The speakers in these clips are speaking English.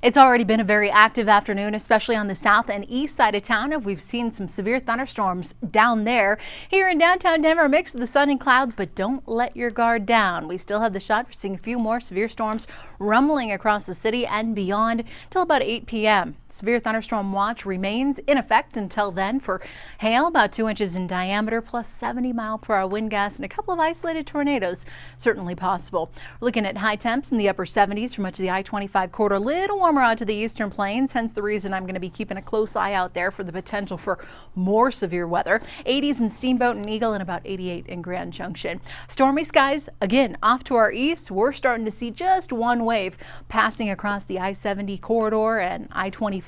It's already been a very active afternoon, especially on the south and east side of town. And we've seen some severe thunderstorms down there. Here in downtown Denver, a mix of the sun and clouds, but don't let your guard down. We still have the shot for seeing a few more severe storms rumbling across the city and beyond till about 8 p.m. Severe thunderstorm watch remains in effect until then for hail about 2 inches in diameter, plus 70-mile-per-hour wind gusts, and a couple of isolated tornadoes certainly possible. We're looking at high temps in the upper 70s for much of the I-25 corridor. Little warmer out to the eastern plains, hence the reason I'm going to be keeping a close eye out there for the potential for more severe weather. 80s in Steamboat and Eagle and about 88 in Grand Junction. Stormy skies again off to our east. We're starting to see just one wave passing across the I-70 corridor and I-25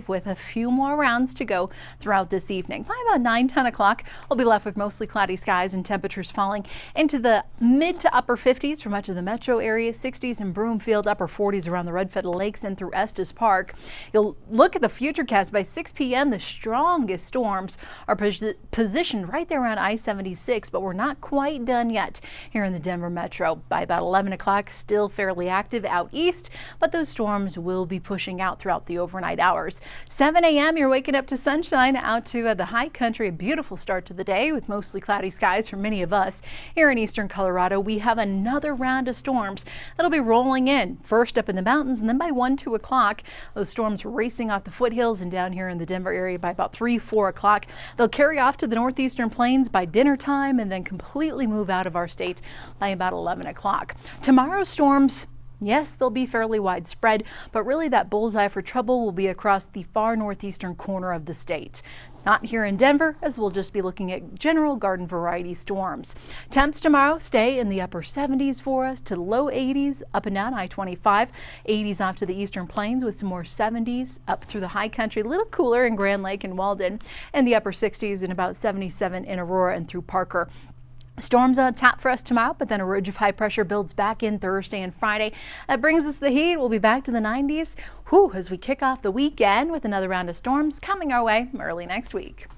with a few more rounds to go throughout this evening. By about 9-10 o'clock, we'll be left with mostly cloudy skies and temperatures falling into the mid to upper 50s for much of the metro area, 60s in Broomfield, upper 40s around the Red Fiddle Lakes and through Estes Park. You'll look at the futurecast by 6 p.m. The strongest storms are positioned right there around I-76, but we're not quite done yet here in the Denver metro. By about 11 o'clock, still fairly active out east, but those storms will be pushing out throughout the overnight hours. 7 a.m. you're waking up to sunshine out to the high country. A beautiful start to the day with mostly cloudy skies for many of us. Here in eastern Colorado, we have another round of storms that'll be rolling in first up in the mountains, and then by 1-2 o'clock, those storms racing off the foothills and down here in the Denver area by about 3-4 o'clock. They'll carry off to the northeastern plains by dinner time and then completely move out of our state by about 11 o'clock. Tomorrow's storms, yes, they'll be fairly widespread, but really that bullseye for trouble will be across the far northeastern corner of the state. Not here in Denver, as we'll just be looking at general garden variety storms. Temps tomorrow stay in the upper 70s for us to low 80s up and down I-25. 80s off to the eastern plains with some more 70s up through the high country. A little cooler in Grand Lake and Walden, and the upper 60s and about 77 in Aurora and through Parker. Storms on tap for us tomorrow, but then a ridge of high pressure builds back in Thursday and Friday. That brings us the heat. We'll be back to the 90s as we kick off the weekend with another round of storms coming our way early next week.